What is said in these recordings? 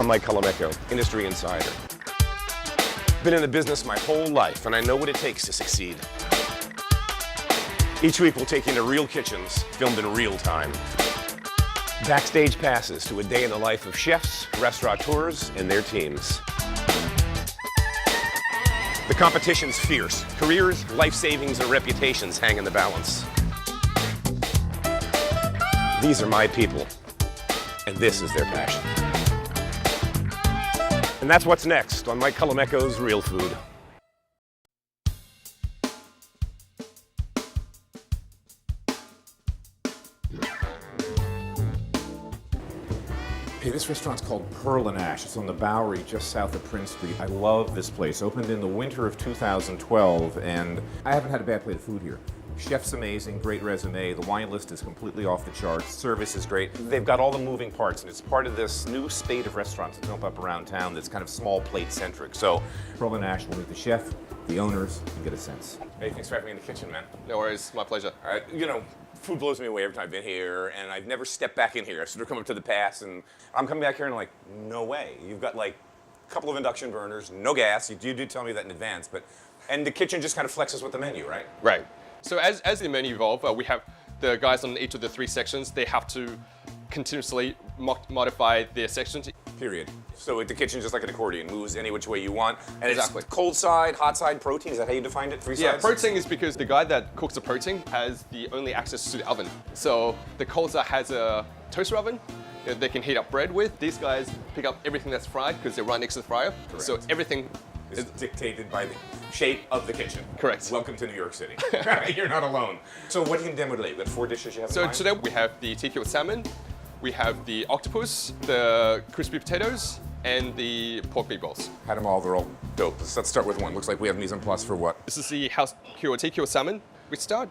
I'm Mike Colomeco, industry insider. Been in the business my whole life, and I know what it takes to succeed. Each week we'll take you into real kitchens, filmed in real time. Backstage passes to a day in the life of chefs, restaurateurs, and their teams. The competition's fierce. Careers, life savings, and reputations hang in the balance. These are my people, and this is their passion. And that's what's next on Mike Colomeco's Real Food. Hey, this restaurant's called Pearl and Ash. It's on the Bowery, just south of Prince Street. I love this place. Opened in the winter of 2012, and I haven't had a bad plate of food here. Chef's amazing, great resume. The wine list is completely off the charts. Service is great. They've got all the moving parts, and it's part of this new spate of restaurants that jump up around town that's kind of small plate centric. So Pearl and Ash will meet the chef, the owners, and get a sense. Hey, thanks for having me in the kitchen, man. No worries, my pleasure. Food blows me away every time I've been here, and I've never stepped back in here. I sort of come up to the pass, and I'm coming back here, and I'm like, no way. You've got like a couple of induction burners, no gas. You did tell me that in advance, and the kitchen just kind of flexes with the menu, right? Right. So as the menu evolves, we have the guys on each of the 3 sections. They have to continuously modify their sections. Period. So the kitchen, just like an accordion, moves any which way you want. And exactly. It's cold side, hot side, protein. Is that how you defined it? 3 sides? Yeah, protein is because the guy that cooks the protein has the only access to the oven. So the cold side has a toaster oven that they can heat up bread with. These guys pick up everything that's fried because they're right next to the fryer. Correct. So everything is dictated by the shape of the kitchen. Correct. Welcome to New York City. You're not alone. So what are you going to demo today? We've got 4 dishes you have in mind? So today we have the tiki with salmon, we have the octopus, the crispy potatoes, and the pork meatballs. Had them all, they're all dope. Let's start with one. Looks like we have mise en place for what? This is the house cured tiki with salmon. We start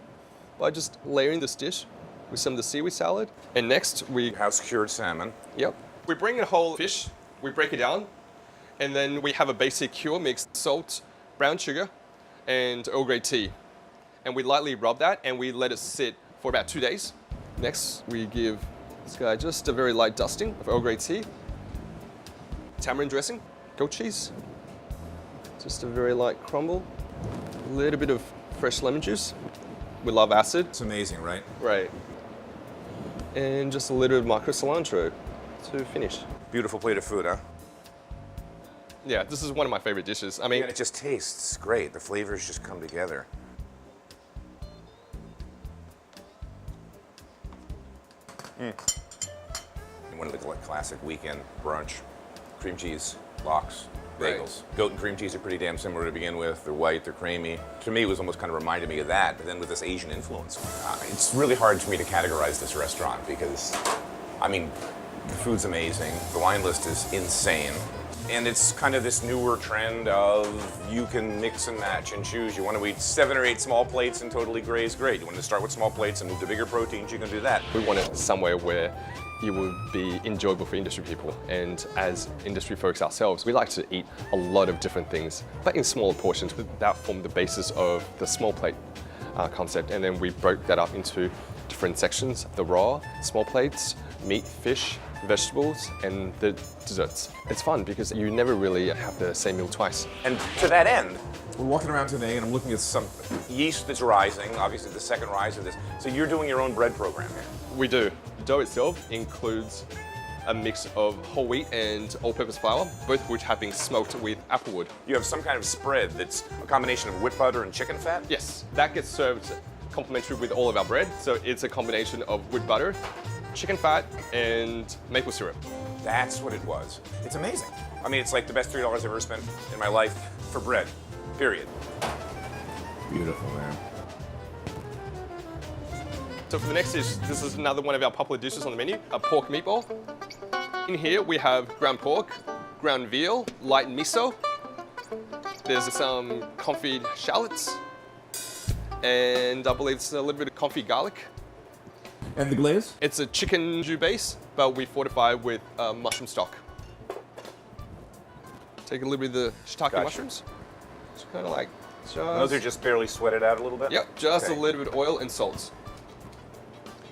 by just layering this dish with some of the seaweed salad. And next we... House cured salmon. Yep. We bring in a whole fish, we break it down, and then we have a basic cure mix, salt, brown sugar, and Earl Grey tea. And we lightly rub that and we let it sit for about 2 days. Next, we give this guy just a very light dusting of Earl Grey tea, tamarind dressing, goat cheese, just a very light crumble, a little bit of fresh lemon juice. We love acid. It's amazing, right? Right. And just a little bit of micro cilantro to finish. Beautiful plate of food, huh? Yeah, this is one of my favorite dishes. I mean, and it just tastes great. The flavors just come together. One of the classic weekend brunch, cream cheese, lox, bagels. Right. Goat and cream cheese are pretty damn similar to begin with. They're white, they're creamy. To me, it was almost kind of reminded me of that, but then with this Asian influence. It's really hard for me to categorize this restaurant because, I mean, the food's amazing. The wine list is insane. And it's kind of this newer trend of you can mix and match and choose. You want to eat 7 or 8 small plates and totally graze, great. You want to start with small plates and move to bigger proteins, you can do that. We want it somewhere where it will be enjoyable for industry people. And as industry folks ourselves, we like to eat a lot of different things, but in smaller portions. That formed the basis of the small plate concept. And then we broke that up into different sections, the raw, small plates, meat, fish, vegetables, and the desserts. It's fun because you never really have the same meal twice. And to that end, we're walking around today and I'm looking at some yeast that's rising, obviously the second rise of this. So you're doing your own bread program here? We do. The dough itself includes a mix of whole wheat and all-purpose flour, both of which have been smoked with applewood. You have some kind of spread that's a combination of whipped butter and chicken fat? Yes, that gets served complimentary with all of our bread. So it's a combination of whipped butter, chicken fat, and maple syrup. That's what it was. It's amazing. I mean, it's like the best $3 I've ever spent in my life for bread, period. Beautiful, man. So for the next dish, this is another one of our popular dishes on the menu, a pork meatball. In here we have ground pork, ground veal, light miso. There's some confit shallots, and I believe it's a little bit of confit garlic. And the glaze? It's a chicken jus base, but we fortify with mushroom stock. Take a little bit of the shiitake mushrooms. Just kind of like, those are just barely sweated out a little bit? Yep, just a little bit of oil and salt.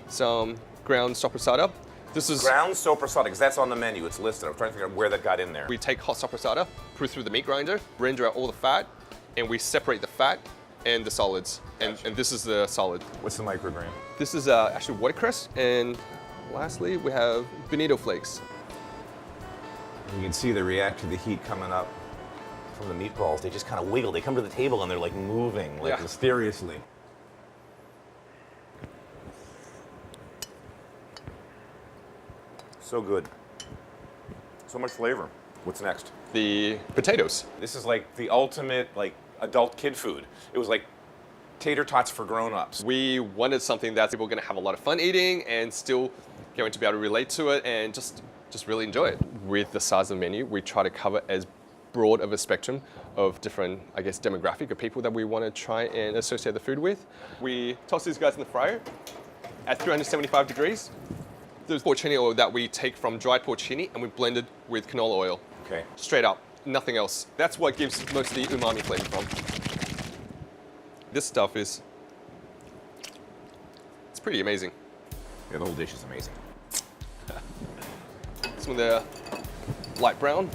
Some ground sopressata, This is Ground sopressata, because that's on the menu. It's listed. I'm trying to figure out where that got in there. we take hot sopressata, put it through the meat grinder, render out all the fat, and we separate the fat and the solids. And this is the solid. What's the microgram? This is actually watercress, and lastly we have bonito flakes. You can see they react to the heat coming up from the meatballs. They just kind of wiggle. They come to the table and they're like moving, like Yeah. mysteriously. So good. So much flavor. What's next? The potatoes. This is like the ultimate like adult kid food. It was like tater tots for grown-ups. We wanted something that people are going to have a lot of fun eating and still going to be able to relate to it and just really enjoy it. With the size of the menu, we try to cover as broad of a spectrum of different, I guess, demographic of people that we want to try and associate the food with. We toss these guys in the fryer at 375 degrees. There's porcini oil that we take from dried porcini and we blend it with canola oil. Okay. Straight up, nothing else. That's what gives most of the umami flavor from. This stuff it's pretty amazing. Yeah, the whole dish is amazing. Some of the light brown.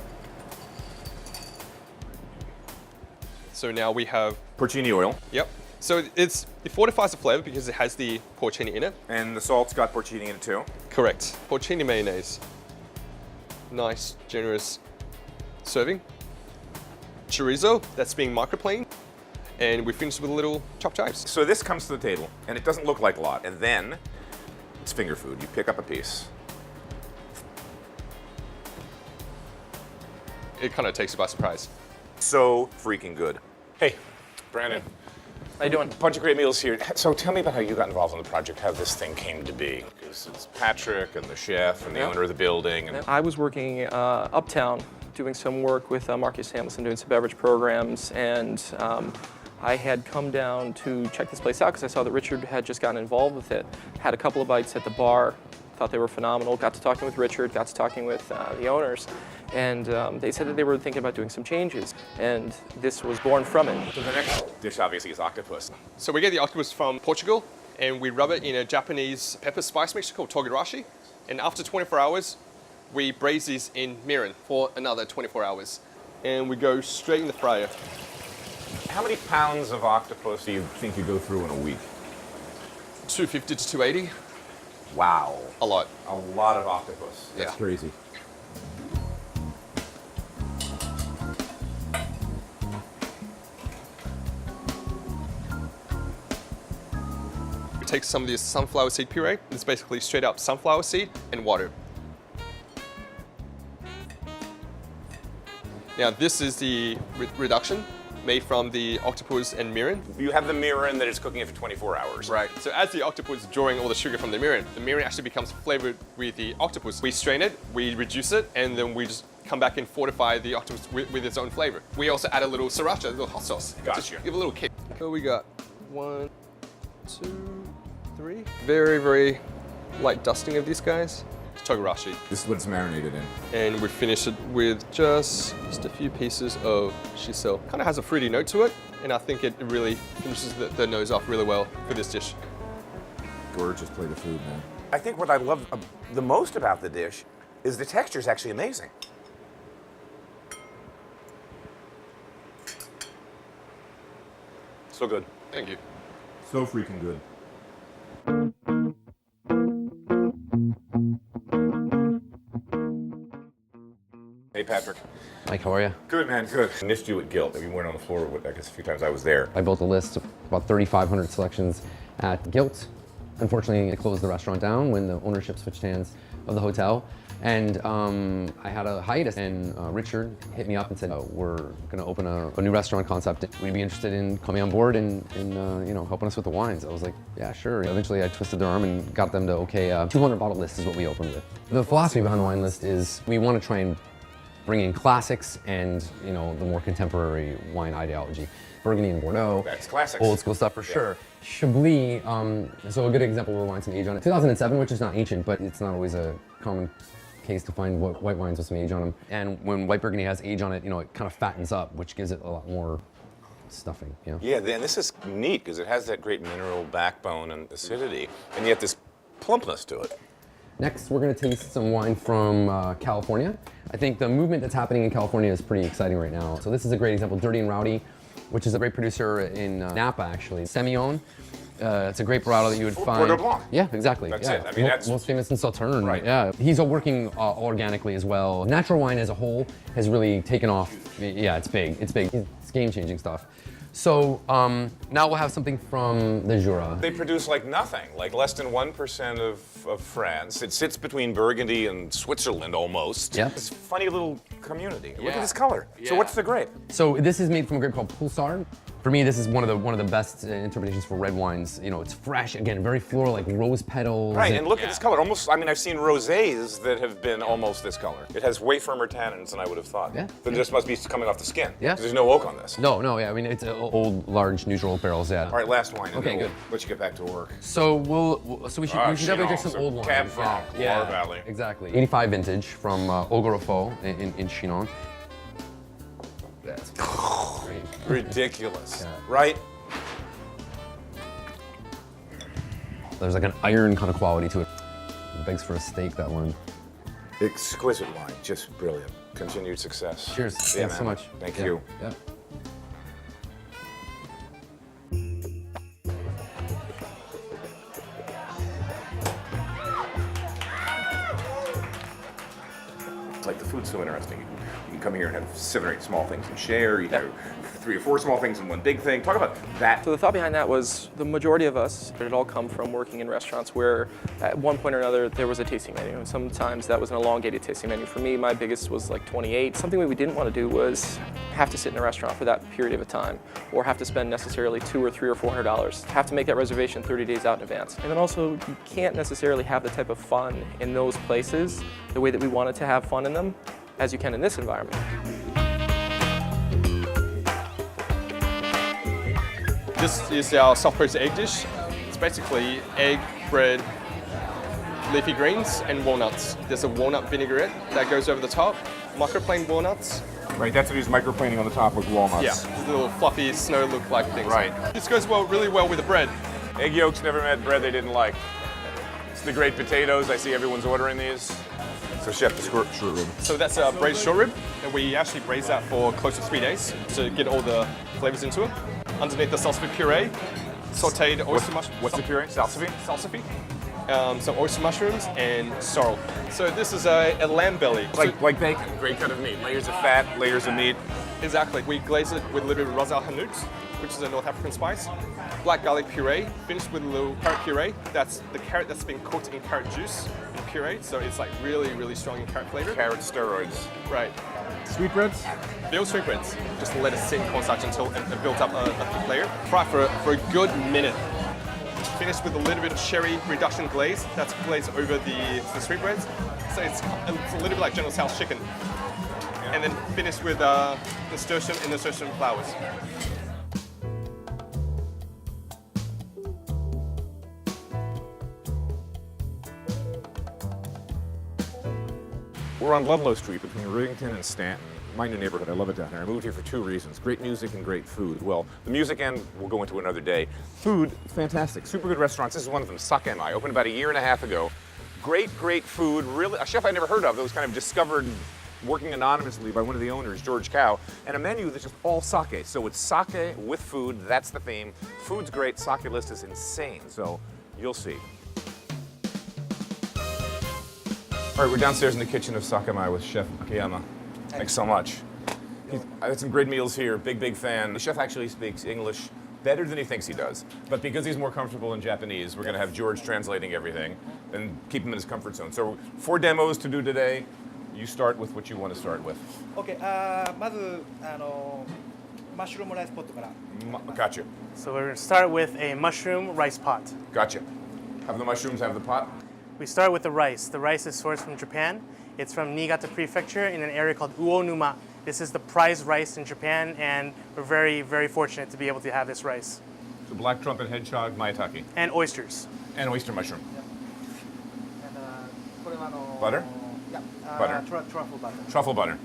So now we have, Porcini oil. yep. So it fortifies the flavor because it has the porcini in it. And the salt's got porcini in it too. Correct. Porcini mayonnaise. Nice, generous serving. Chorizo that's being microplaned. And we finish with a little chopped chives. So this comes to the table, and it doesn't look like a lot. And then it's finger food. You pick up a piece. It kind of takes you by surprise. So freaking good. Hey, Brandon. How you doing? Bunch of great meals here. So tell me about how you got involved in the project, how this thing came to be. It's Patrick and the chef and the owner of the building. And I was working uptown doing some work with Marcus Samuelson doing some beverage programs, and I had come down to check this place out because I saw that Richard had just gotten involved with it. Had a couple of bites at the bar, thought they were phenomenal. Got to talking with Richard, got to talking with the owners, and they said that they were thinking about doing some changes, and this was born from it. so the next dish obviously is octopus. So we get the octopus from Portugal and we rub it in a Japanese pepper spice mixture called togarashi. And after 24 hours, we braise these in mirin for another 24 hours. And we go straight in the fryer. How many pounds of octopus do you think you go through in a week? 250 to 280, Wow. a lot. A lot of octopus. That's Yeah. crazy. We take some of this sunflower seed puree. It's basically straight up sunflower seed and water. Now this is the reduction made from the octopus and mirin. You have the mirin that is cooking it for 24 hours. Right. So as the octopus is drawing all the sugar from the mirin actually becomes flavored with the octopus. We strain it, we reduce it, and then we just come back and fortify the octopus with its own flavor. We also add a little sriracha, a little hot sauce. Gotcha. Just give a little kick. So we got 1, 2, 3. Very, very light dusting of these guys. It's togarashi. This is what it's marinated in. And we finish it with just a few pieces of shiso. Kind of has a fruity note to it, and I think it really finishes the nose off really well for this dish. Gorgeous plate of food, man. I think what I love the most about the dish is the texture is actually amazing. So good. Thank you. So freaking good. Hey, Patrick. Mike, how are you? Good, man, good. I missed you at Gilt. You weren't on the floor, I guess, a few times I was there. I built a list of about 3,500 selections at Gilt. Unfortunately, it closed the restaurant down when the ownership switched hands of the hotel. And I had a hiatus, and Richard hit me up and said, we're going to open a new restaurant concept. We'd be interested in coming on board and you know, helping us with the wines. I was like, yeah, sure. Eventually, I twisted their arm and got them to okay, 200 bottle list is what we opened with. The philosophy behind the wine list is we want to try and bring in classics and, you know, the more contemporary wine ideology. Burgundy and Bordeaux. That's classics. Old school stuff for sure. Chablis, so a good example will wine some age on it. 2007, which is not ancient, but it's not always a common case to find white wines with some age on them. And when white Burgundy has age on it, you know, it kind of fattens up, which gives it a lot more stuffing, you know? Yeah, and this is neat because it has that great mineral backbone and acidity, and yet this plumpness to it. Next, we're gonna taste some wine from California. I think the movement that's happening in California is pretty exciting right now. So this is a great example, Dirty and Rowdy, which is a great producer in Napa, actually. Semillon. It's a great Barado that you would find. Bordeaux Blanc. Yeah, exactly. That's yeah. it. I mean, that's most famous in Sauternes. Right. Yeah. He's working organically as well. Natural wine as a whole has really taken off. Yeah, it's big. It's big. It's game-changing stuff. So now we'll have something from the Jura. They produce like nothing, like less than 1% of France. It sits between Burgundy and Switzerland almost. Yep. It's a funny little community. Look Yeah. at this color. So Yeah. what's the grape? So this is made from a grape called Pulsar. For me, this is one of the best interpretations for red wines. You know, it's fresh, again, very floral, like rose petals. Right, and look at this color. Almost, I mean, I've seen rosés that have been almost this color. It has way firmer tannins than I would have thought. Yeah. Then this must be coming off the skin. Yeah. 'Cause there's no oak on this. No, yeah, I mean, it's old, large, neutral oak barrels, yeah. All right, last wine. and Okay, then we'll good. let you get back to work. So we should definitely drink some so old wine. Cab Franc, Loire Valley. Exactly. 85 vintage from Ogorofo in Chinon. That's great. Ridiculous, right? There's like an iron kind of quality to it. It begs for a steak, that one. Exquisite wine, just brilliant. Continued success. Cheers. Yeah, Thanks so man. much. Thank Yeah, you. Yeah. Like the food's so interesting. You can come here and have 7 or 8 small things and share. You do 3 or 4 small things in one big thing. Talk about that. So the thought behind that was the majority of us, it all come from working in restaurants where at one point or another there was a tasting menu. And sometimes that was an elongated tasting menu. For me, my biggest was like 28. Something we didn't want to do was have to sit in a restaurant for that period of a time or have to spend necessarily $200 or $300 or $400. Have to make that reservation 30 days out in advance. And then also you can't necessarily have the type of fun in those places the way that we wanted to have fun in them as you can in this environment. This is our soft roasted egg dish. It's basically egg, bread, leafy greens, and walnuts. There's a walnut vinaigrette that goes over the top, microplaned walnuts. Right, that's what he's microplaning on the top with walnuts. Yeah, these little fluffy snow look-like things. Right. This goes really well with the bread. Egg yolks never met bread they didn't like. It's the great potatoes. I see everyone's ordering these. So chef, the short rib. So that's a braised short rib, and we actually braise that for close to 3 days to get all the flavors into it. Underneath the salsify puree, sauteed oyster mushrooms. What's the puree? Salsify? Salsify. Some oyster mushrooms and sorrel. So this is a lamb belly. Like bacon, great cut of meat. Layers of fat, layers of meat. Exactly. We glaze it with a little bit of ras el hanout, which is a North African spice. Black garlic puree, finished with a little carrot puree. That's the carrot that's been cooked in carrot juice and puree, so it's like really strong in carrot flavor. Carrot steroids. Right. Sweetbreads? Veal sweetbreads. Just let it sit in cornstarch until it builds up a thick layer. Fry for a good minute. Finished with a little bit of sherry reduction glaze. That's glazed over the sweetbreads. So it's a little bit like General Tso's chicken. And then finished with nasturtium and nasturtium flowers. We're on Ludlow Street between Ridington and Stanton. My new neighborhood, I love it down here. I moved here for 2 reasons. Great music and great food. Well, the music end we'll go into another day. Food, fantastic. Super good restaurants. This is one of them, Sakemai. Opened about 1.5 years ago. Great food. Really, a chef I never heard of that was kind of discovered working anonymously by one of the owners, George Cow, and a menu that's just all sake. So it's sake with food, that's the theme. Food's great, sake list is insane, so you'll see. All right, we're downstairs in the kitchen of Sakemai with Chef Akiyama. Thanks so much. I had some great meals here, big fan. The chef actually speaks English better than he thinks he does. But because he's more comfortable in Japanese, we're gonna have George translating everything and keep him in his comfort zone. So 4 demos to do today. You start with what you want to start with. OK、まずマッシュルームライスポットから。 Gotcha. So we're going to start with a mushroom rice pot. Gotcha. Have the mushrooms, have the pot? We start with the rice. The rice is sourced from Japan. It's from Niigata Prefecture in an area called Uonuma. This is the prized rice in Japan, and we're very fortunate to be able to have this rice. So black trumpet hedgehog, maitake. And oysters. And oyster mushroom. And Butter? Yeah. Butter. Truffle butter. Truffle butter.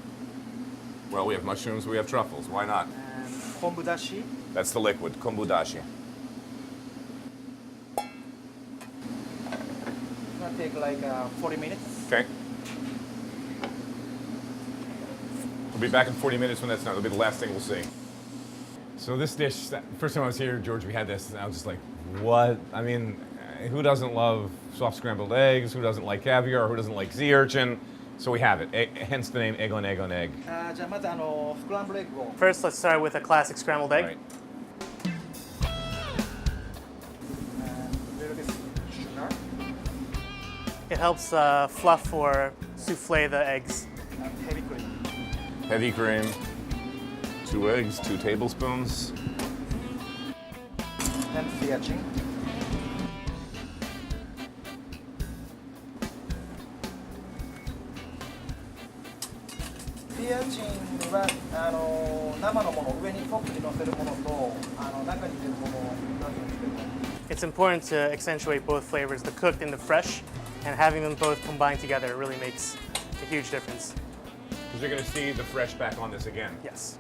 Well, we have mushrooms, we have truffles. Why not? And kombu dashi. That's the liquid, kombu dashi. take like 40 minutes. Okay. We'll be back in 40 minutes when that's done. It'll be the last thing we'll see. So this dish, first time I was here, George, we had this, and I was just like, what? I mean, who doesn't love soft scrambled eggs? Who doesn't like caviar? Who doesn't like sea urchin? So we have it, hence the name egg on egg on egg. じゃあまずスクランブルエッグを First, let's start with a classic scrambled egg. Right. 入れるです sugar It helps fluff or souffle the eggs. and heavy cream. Heavy cream. 2 eggs, 2 tablespoons. And sea urchin. Sea urchin は生のものを上にフォークに乗せるものと中に入れるものを出すんですけど It's important to accentuate both flavors, the cooked and the fresh, and having them both combined together really makes a huge difference. Because you're going to see the fresh back on this again. Yes.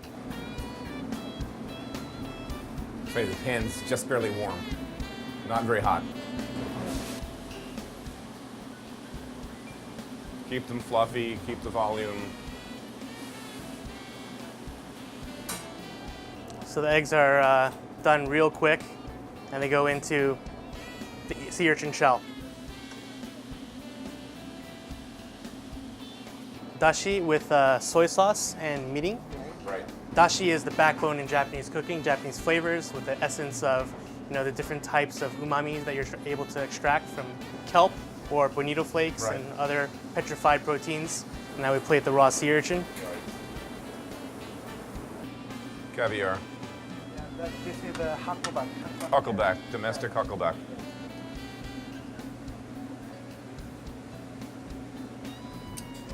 Say the pan's just barely warm, not very hot. Keep them fluffy, keep the volume. So the eggs are done real quick, and they go into the sea urchin shell. Dashi with soy sauce and mirin. Right. Dashi is the backbone in Japanese cooking, Japanese flavors with the essence of the different types of umami that you're able to extract from kelp or bonito flakes Right. and other petrified proteins. And now we plate the raw sea urchin. Caviar. This is the huckleback. Huckleback, domestic huckleback.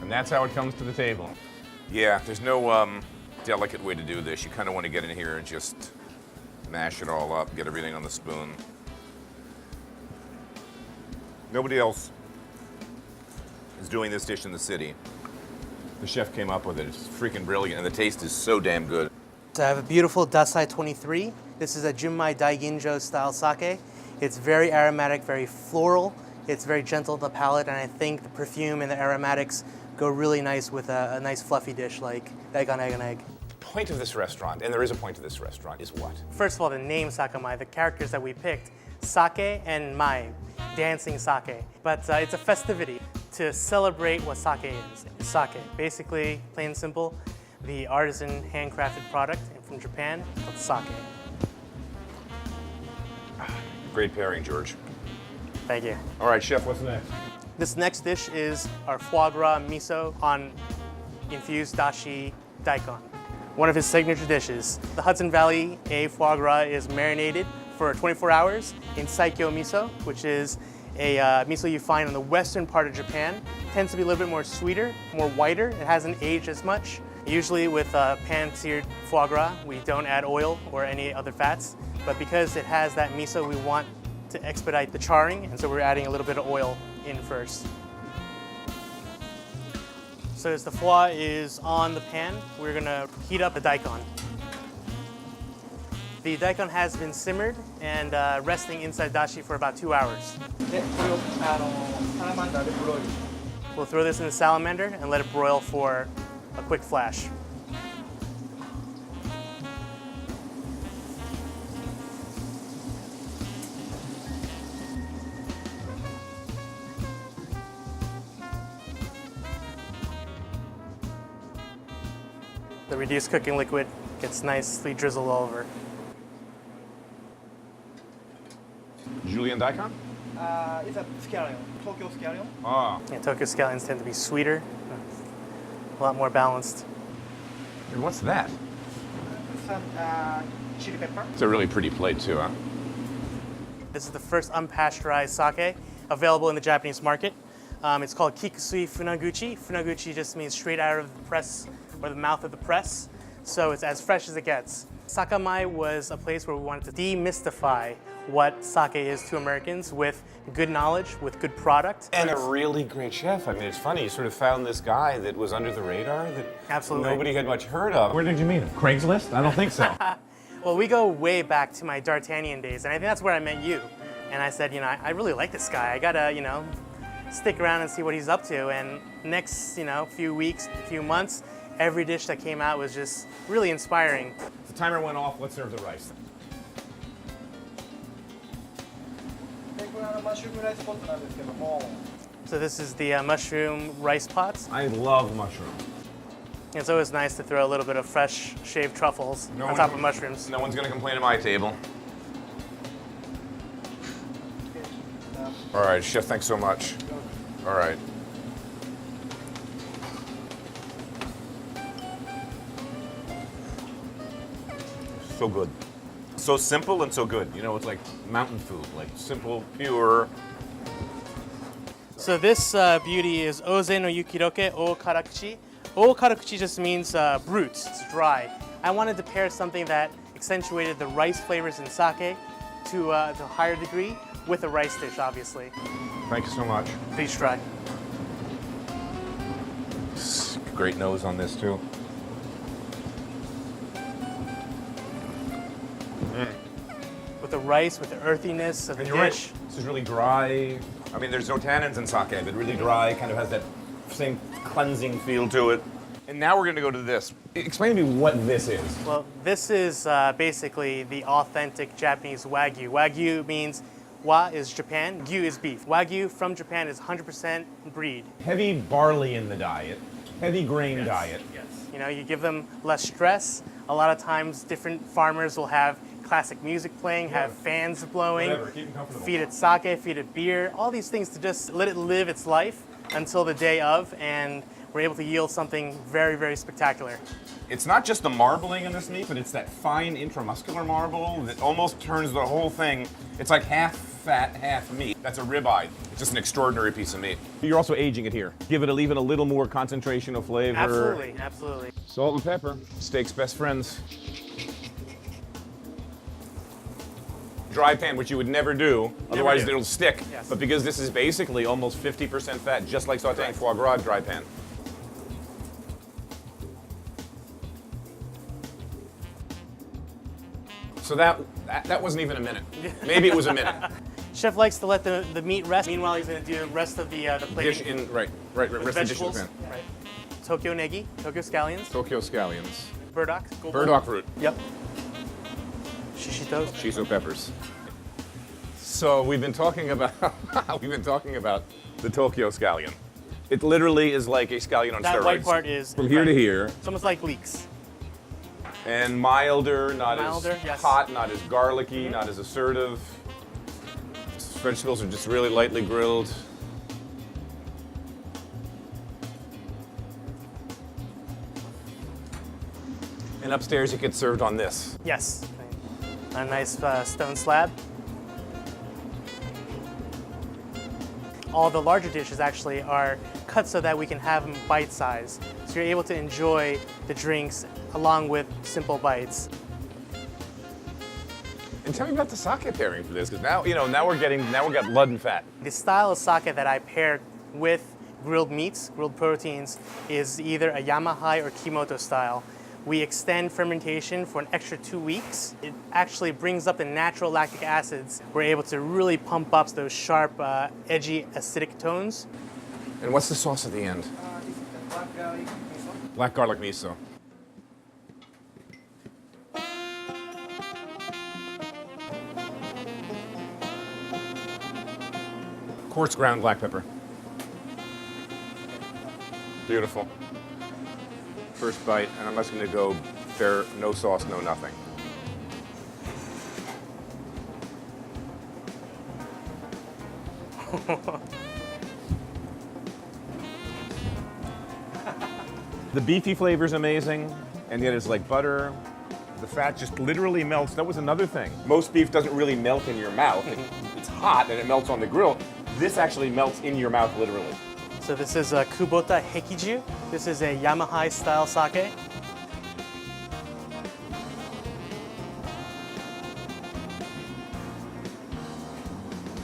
And that's how it comes to the table. Yeah, there's no delicate way to do this. You kind of want to get in here and just mash it all up, get everything on the spoon. Nobody else is doing this dish in the city. The chef came up with it. It's freaking brilliant, and the taste is so damn good. So I have a beautiful Dasai 23. This is a Junmai Daiginjo style sake. It's very aromatic, very floral. It's very gentle on the palate, and I think the perfume and the aromatics go really nice with a nice fluffy dish like egg on egg on egg. The point of this restaurant, and there is a point to this restaurant, is what? First of all, the name Sakamai, the characters that we picked, sake and mai, dancing sake. But it's a festivity to celebrate what sake is. Sake, basically, plain and simple, the artisan handcrafted product from Japan called sake. Great pairing, George. Thank you. All right, chef, what's next? This next dish is our foie gras miso on infused dashi daikon. One of his signature dishes. The Hudson Valley A foie gras is marinated for 24 hours in saikyo miso, which is a miso you find in the western part of Japan. Tends to be a little bit more sweeter, more whiter. It hasn't aged as much. Usually with pan-seared foie gras, we don't add oil or any other fats. But because it has that miso, we want to expedite the charring, and so we're adding a little bit of oil in first. So as the foie is on the pan, we're gonna heat up the daikon. The daikon has been simmered and resting inside dashi for about 2 hours. でこれをサラマンダーでブロイル We'll throw this in the salamander and let it broil for a quick flash. The reduced cooking liquid gets nicely drizzled all over. Julian daikon? It's a scallion, Tokyo scallion. Ah. Yeah, Tokyo scallions tend to be sweeter, a lot more balanced. And what's that? Some chili pepper. It's a really pretty plate, too, huh? This is the first unpasteurized sake available in the Japanese market. It's called Kikusui Funaguchi. Funaguchi just means straight out of the press or the mouth of the press. So it's as fresh as it gets. Sakamai was a place where we wanted to demystify what sake is to Americans with good knowledge, with good product. And a really great chef. I mean, it's funny, you sort of found this guy that was under the radar that Absolutely. nobody had much heard of. Where did you meet him? Craigslist? I don't think so. Well, we go way back to my D'Artagnan days, and I think that's where I met you. And I said, I really like this guy. I gotta, stick around and see what he's up to. And next, few weeks, few months, every dish that came out was just really inspiring. The timer went off. Let's serve the rice. でこれマッシュルームライスポットなんですけども、 So this is the mushroom rice pots. I love mushroom. It's always nice to throw a little bit of fresh shaved truffles on top of mushrooms. No one's gonna complain at my table. All right, chef, thanks so much. All right. So good. So simple and so good. You know, it's like mountain food, like simple, pure. So this beauty is Oze no Yukiroke O Karakuchi. O Karakuchi just means brute, it's dry. I wanted to pair something that accentuated the rice flavors in sake to a higher degree with a rice dish, obviously. Thank you so much. Please try. Great nose on this too. With the rice, with the earthiness of the And you're right. dish. This is really dry. I mean, there's no tannins in sake, but really dry, kind of has that same cleansing feel to it. And now we're gonna go to this. Explain to me what this is. Well, this is basically the authentic Japanese Wagyu. Wagyu means wa is Japan, gyu is beef. Wagyu from Japan is 100% breed. Heavy barley in the diet, heavy grain diet. Yes. You give them less stress. A lot of times, different farmers will have classic music playing, have fans blowing, Whatever, keep them comfortable. feed it sake, feed it beer, all these things to just let it live its life until the day of, and we're able to yield something very, very spectacular. It's not just the marbling in this meat, but it's that fine intramuscular marble that almost turns the whole thing. It's like half fat, half meat. That's a ribeye. It's just an extraordinary piece of meat. You're also aging it here. Give it even a little more concentration of flavor. Absolutely, absolutely. Salt and pepper, steak's best friends. Dry pan, which you would never do, otherwise do. it'll stick. Yes. But because this is basically almost 50% fat, just like sauteing foie gras, dry pan. So that wasn't even a minute. Maybe it was a minute. Chef likes to let the meat rest. Meanwhile, he's going to do the rest of the Dish plating. in, right, rest of the dish in the Vegetables. pan. Right. Tokyo negi, Tokyo scallions, Tokyo scallions. burdock. Burdock root. Yep. Shishito. Shiso peppers. So we've been talking about the Tokyo scallion. It literally is like a scallion on That steroids. white part is From here to right. here, It's almost like leeks. and milder, not Milder, as yes. hot, not as garlicky, not as assertive. Vegetables are just really lightly grilled. And upstairs it gets served on this. Yes. A nice stone slab. All the larger dishes actually are cut so that we can have them bite size. So you're able to enjoy the drinks along with simple bites. And tell me about the sake pairing for this, because now we got blood and fat. The style of sake that I paired with grilled meats, grilled proteins, is either a Yamahai or Kimoto style. We extend fermentation for an extra 2 weeks. It actually brings up the natural lactic acids. We're able to really pump up those sharp, edgy, acidic tones. And what's the sauce at the end? This is the black garlic miso. Black garlic miso. Coarse ground black pepper. Beautiful. First bite, and I'm just gonna go fair, no sauce, no nothing. The beefy flavor is amazing, and yet it's like butter. The fat just literally melts. That was another thing. Most beef doesn't really melt in your mouth. It's hot and it melts on the grill. This actually melts in your mouth literally. So this is a Kubota Hekiju. This is a Yamahai style sake.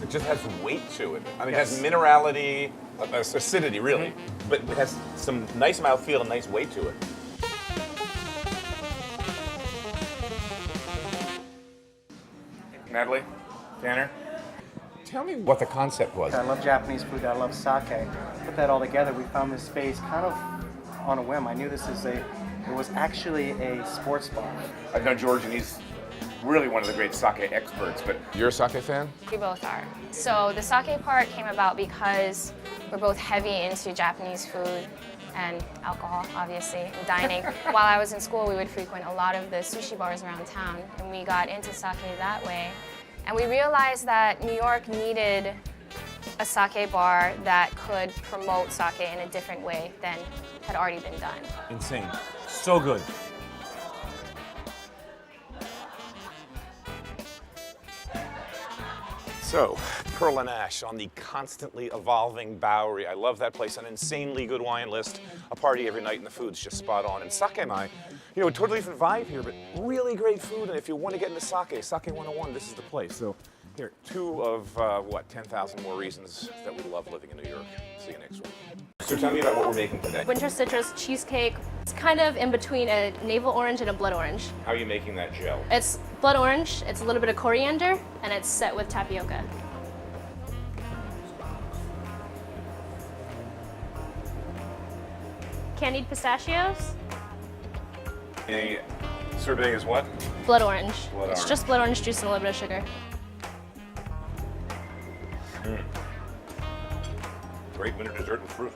It just has weight to it. I mean, it has minerality, acidity really, but it has some nice mouthfeel and nice weight to it. Natalie, Tanner, tell me what the concept was? I love Japanese food. I love sake. Put that all together. We found this space kind of on a whim. I knew it was actually a sports bar. I've known George, and he's really one of the great sake experts, but you're a sake fan? We both are. So the sake part came about because we're both heavy into Japanese food and alcohol, obviously, and dining. While I was in school, we would frequent a lot of the sushi bars around town, and we got into sake that way. And we realized that New York needed a sake bar that could promote sake in a different way than had already been done. Insane. So good. So, Pearl and Ash on the constantly evolving Bowery. I love that place. An insanely good wine list. A party every night, and the food's just spot on. And Sake and I, you know, a totally different vibe here, but really great food. And if you want to get into Sake, Sake 101, this is the place. So, here, 2 of 10,000 more reasons that we love living in New York. See you next week. So tell me about what we're making today. Winter citrus cheesecake. It's kind of in between a navel orange and a blood orange. How are you making that gel? It's blood orange, it's a little bit of coriander, and it's set with tapioca. Candied pistachios, The sorbet is what? blood orange. Blood It's orange. just blood orange juice and a little bit of sugar. Great winter dessert with fruit.